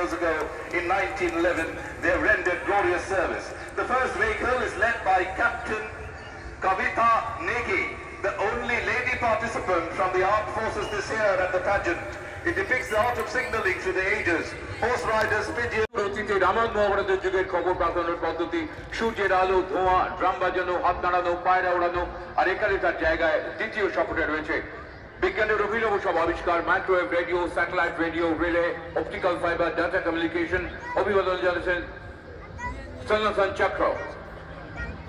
years ago in 1911, they have rendered glorious service. The first vehicle is led by Captain Kavita Negi, the only lady participant from the armed forces this year at the pageant. It depicts the art of signaling through the ages. Horse riders, pigeons. অতীতে Ramon মহাভারতের যুগের খবর পাঠানোর পদ্ধতি, সূর্যের আলো, ধোঁয়া, drum বাজানো, হাত নাড়ানো, পায়রা ওড়ানো, আর এখানে তার জায়গায় দ্বিতীয় সফরে রয়েছে বিজ্ঞানের অভিনব সব আবিষ্কার, microwave radio, satellite radio, relay, optical fibre, data communication. অভিবাদন জানাচ্ছেন সন্ন্যাসান চক্র।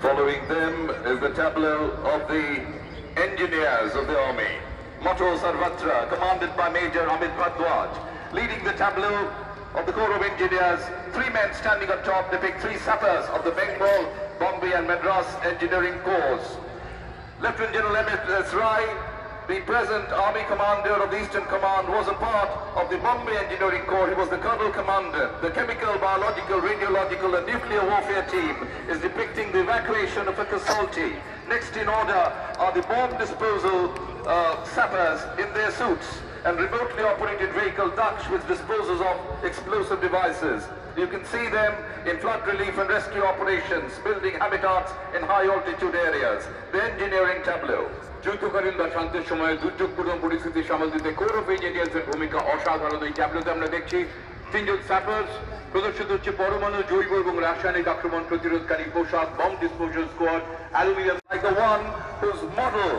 Following them is the tableau of the engineers of the army. Motto Sarvatra, commanded by Major Amit Bhardwaj. Leading the tableau of the Corps of Engineers, three men standing on top depict three sappers of the Bengal, Bombay and Madras Engineering Corps. Lieutenant General M.S. Rai, the present Army Commander of the Eastern Command, was a part of the Bombay Engineering Corps. He was the Colonel Commander. The Chemical, Biological, Radiological and Nuclear Warfare Team is depicting the evacuation of a casualty. Next in order are the bomb disposal sappers in their suits and remotely operated vehicle Daksh, which disposes of explosive devices. You can see them in flood relief and rescue operations, building habitats in high altitude areas. The engineering tableau. যুদ্ধকালীন বা শান্তির সময়ে দুর্যোগপূর্ণ পরিস্থিতি সামাল দিতে core of ইঞ্জিনিয়ার্সের ভূমিকা অসাধারণ। এই ট্যাবলোতে আমরা দেখছি তিনজন স্যাপার্স, প্রদর্শিত হচ্ছে পরমাণু, জৈব এবং রাসায়নিক আক্রমণ প্রতিরোধকারী পোশাক, bomb disposal squad, aluminium. Like the one whose model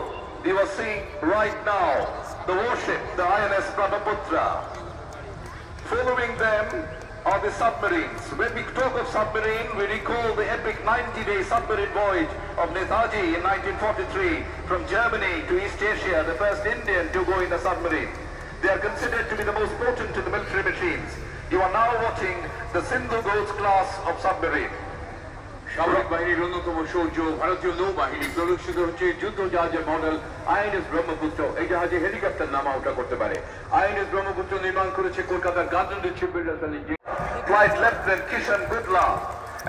you are seeing right now, the warship, the INS Brahmaputra. Following them are the submarines. When we talk of submarine, we recall the epic 90-day submarine voyage of Netaji in 1943 from Germany to East Asia, the first Indian to go in a submarine. They are considered to be the most potent in the military machines. You are now watching the Sindhu Ghosh class of submarine. সামরিক বাহিনীর অন্যতম সৌর্য ভারতীয় নৌবাহিনী প্রদর্শিত হচ্ছে যুদ্ধ জাহাজের model INS Brahmaputra. এই জাহাজে হেলিকপ্টার নামা ওঠা করতে পারে। আইএনএস ব্রহ্মপুত্র নির্মাণ করেছে কলকাতার গাজনডি shipbuilders limited. Flight Lieutenant Kishan Gudla,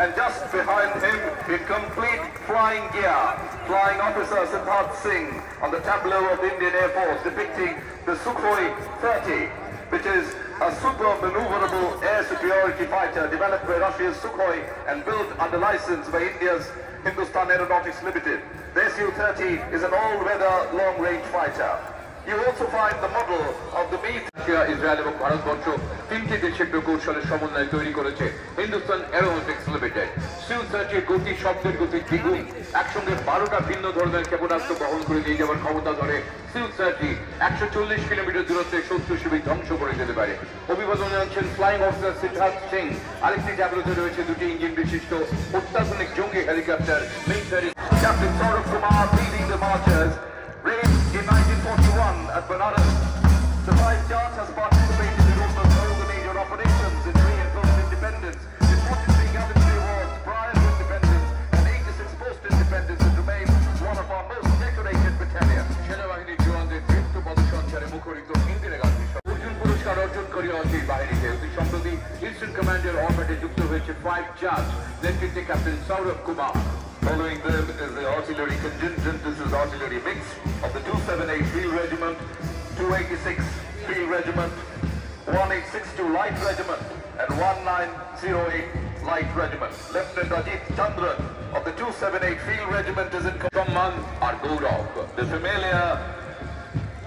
and just behind him in complete flying gear, Flying Officer Siddharth Singh on the tableau of the Indian Air Force depicting the Sukhoi 30, which is a super maneuverable air superiority fighter developed by Russia's Sukhoi and built under license by India's Hindustan Aeronautics Limited. The Su-30 is an all-weather long-range fighter. You also find the model of the B. Israel এবং ভারতবর্ষ তিনটি দেশের প্রকৌশলের সমন্বয়ে তৈরি করেছে Hindustan aeronautics limited. Su-30 গতি শব্দের গতি দ্বিগুণ, একসঙ্গে 12টা ভিন্ন ধরনের ক্ষেপণাস্ত্র বহন করে নিয়ে যাওয়ার ক্ষমতা ধরে Su-30 140 কিলোমিটার দূরত্বে শত্রু শিবির ধ্বংস করে যেতে পারে। অভিবাদন জানাচ্ছেন ফ্লাইং অফিসার সিদ্ধার্থ সিং। আরেকটি ট্যাবলোতে রয়েছে দুটি ইঞ্জিন বিশিষ্ট অত্যাধুনিক জঙ্গি helicopter military. Captain Saurabh Kumar leading the marchers, raised in 1941 at Banaras. The 5 Jats has participated in almost all the major operations in pre and post independence, in 43 gallantry awards prior to independence and 86 post-independence, and remains one of our most decorated battalions. সেনাবাহিনীর জওয়ানদের দীপ্ত পদসঞ্চারে মুখরিত ইন্দিরা গান্ধী অর্জুন পুরস্কার অর্জনকারী এই বাহিনীতে অতি সম্প্রতি eastern কমান্ডের অরবিটে যুক্ত হয়েছে 5 Jats, নেতৃত্বে captain Sourav Kumar. Following them is the artillery contingent. This is artillery mix of the 278 Field Regiment, 286 Field Regiment, 1862 Light Regiment and 1908 Light Regiment. Lieutenant Ajit Chandran of the 278 Field Regiment is in সম্মান আর গৌরব। The familiar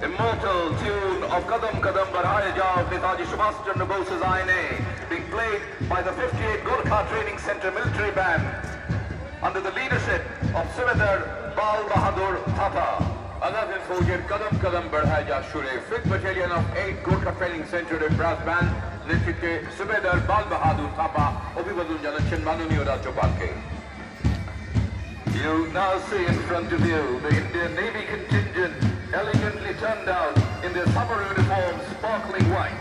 immortal tune of Kadam Kadam Badhaaye Jao of Netaji Subhash Chandra Bose's INA being played by the 58 Gorkha Training Center military band under the leadership of Subedar Bal Bahadur Thapa. আজাদের ফৌজের কদম কদম বঢ়ায় যা সুরে 5th Battalion of 8 Gorkha Training Center এর brass band নেতৃত্বে সুবেদার বাল বাহাদুর থাপা অভিবাদন জানাচ্ছেন মাননীয় রাজ্যপালকে। You now see in front of you the Indian Navy contingent elegantly turned out in their summer uniforms sparkling white.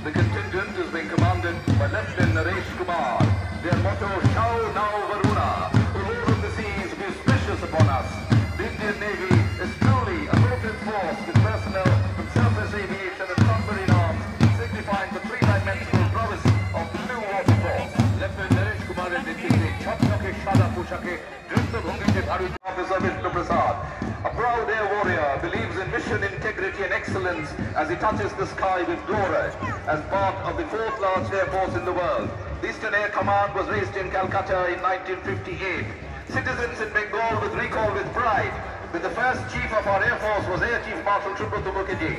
The contingent is being commanded by Lieutenant Naresh Kumar. Their motto, Shau Nau Varuna, the Lord of the seas be auspicious upon us. The Indian Navy is truly a militant force with personnel from surface aviation and submarine arms, signifying the three-dimensional prowess of the blue water force. Lieutenant Naresh Kumaরের নেতৃত্বে ঝকঝকে সাদা পোশাকে দ্রুত ভঙ্গিতে ভারতীয় Officer Vishnu Prasad. proud air warrior believes in mission integrity and excellence as he touches the sky with glory as part of the 4th largest air force in the world. The Eastern Air Command was raised in Calcutta in 1958. Citizens in Bengal would recall with pride that the first chief of our Air Force was Air Chief Marshal Subroto Mukherjee.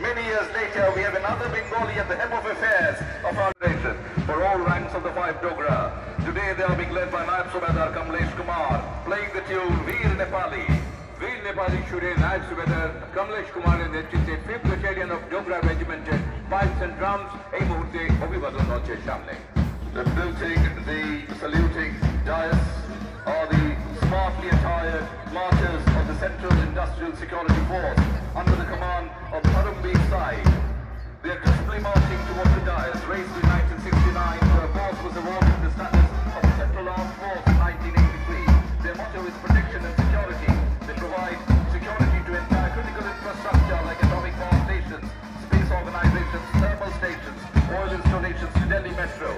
Many years later, we have another Bengali at the helm of affairs of our nation for all ranks of the 5 Dogra. Today they are being led by Naib Subedar Kamlesh Kumar, playing the tune Veer Nepali. Veer Nepali সুরে নায়ক সুবেদার কমলেশ কুমারের নেতৃত্বে 5th Battalion of Dogra Regimented Pipes and Drums এই মুহূর্তে অভিবাদন মঞ্চের সামনে। Saluting the saluting dais are the smartly attired marchers of the Central Industrial Security Force under the command of Harumbi Sai. They are crisply marching towards the dais, raised in 1969. The force was awarded the status of the Central Armed Force in 1983. Their motto is protection and security. They provide security to entire critical infrastructure like atomic power stations, space organizations, thermal stations, oil installations to Delhi Metro.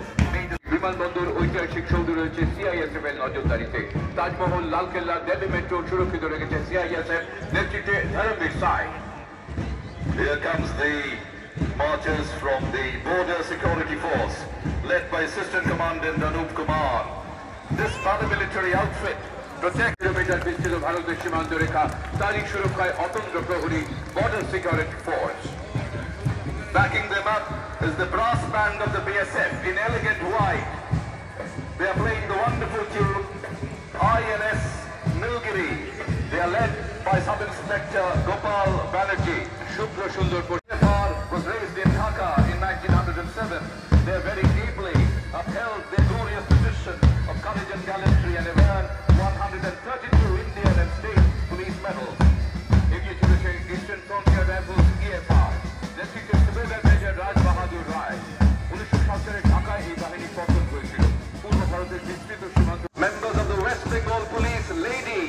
বিমানবন্দর ঐতিহাসিক সৌধ রয়েছে CISF এর নজরদারিতে। Taj Mahal, Lal Qila, Delhi metro সুরক্ষিত রেখেছে CISF নেতৃত্বে ধর্মবীর সাই। Here comes the marchers from the Border Security Force, led by Assistant Commandant Anup Kumar. This paramilitary outfit protects kilometre বিস্তৃত ভারতের সীমান্ত রেখা, তারই সুরক্ষায় অতন্ত্র প্রহরী border security force. Backing them up is the brass band of the BSF in elegant white. They are playing the wonderful tune INS Nilgiri. They are led by Sub-Inspector Gopal Banerjee. শুভ্র সুন্দর AFR was raised in Dhaka in 1907. They are very deeply upheld their glorious tradition of courage and gallantry and have earned 132 Indian and state police medals. এগিয়ে চলেছে eastern frontier rifles EFR নেতৃত্বে সুবেদার major রাজ বাহাদুর রায়। 1907 সালে ঢাকায় এই বাহিনী পতন হয়েছিল। পূর্ব ভারতের বিস্তৃত সীমান্ত Members of the West Bengal Police Lady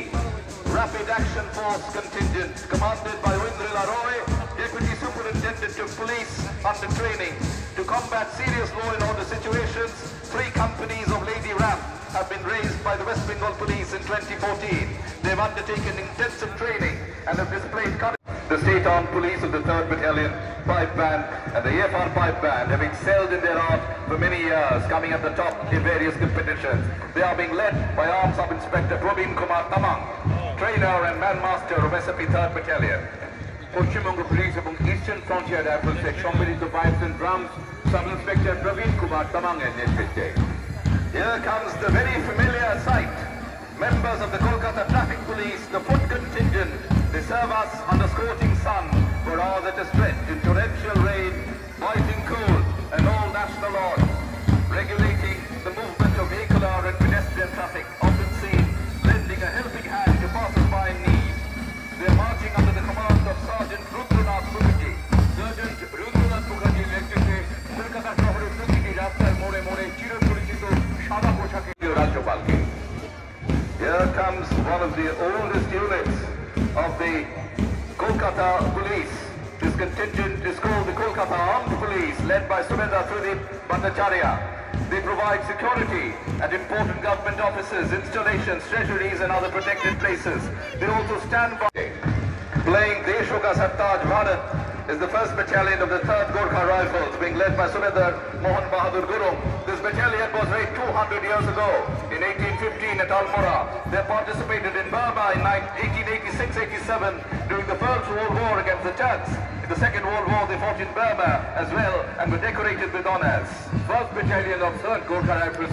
Rapid Action Force contingent, commanded by Windrila Roy, Deputy Superintendent of Police under training. To combat serious law and order situations, 3 companies of Lady RAF have been raised by the West Bengal Police in 2014. They have undertaken intensive training and have displayed courage. The state-armed police of the 3rd Battalion Pipe Band and the AFR Pipe Band have excelled in their art for many years, coming at the top in various competitions. They are being led by Armed Sub-Inspector Probin Kumar Tamang, trainer and man master of SAP 3rd Battalion. Paschimbanga police এবং eastern frontier রাইফেলসের সম্মিলিত pipes and drums sub inspector Prabin Kumar Tamang এর নেতৃত্বে। Here comes the very familiar sight. Members of the Kolkata Traffic Police, the foot contingent. They serve us under scorching sun for hours at a stretch in torrential rain, biting cold and all national laws, regulating the movement of vehicular and pedestrian traffic, often seen lending a helping hand to passers-by in need. They are marching under the command of Sergeant Rudranath Mukherjee. Sergeant Rudranath মুখার্জির নেতৃত্বে কলকাতা শহরের প্রতিটি রাস্তার মোড়ে মোড়ে চিরপরিচিত সাদা পোশাকে রাজ্যপালকে। Here comes one of the oldest units of the Kolkata Police. This contingent is called the Kolkata Armed Police, led by Subedar Tridip Bhattacharya. They provide security at important government offices, installations, treasuries and other protected places. They also stand by. Playing Desho Ka Sartaj Bharat is the 1st Battalion of the 3rd Gorkha Rifles, being led by Subedar Mohan Bahadur Gurung. This battalion was raised 200 years ago in 1815 at Almora. They participated in Burma in 1886-87 during the First World War against the Turks. In the Second World War, they fought in Burma as well and were decorated with honors. 1st Battalion of 3rd Gorkha Rifles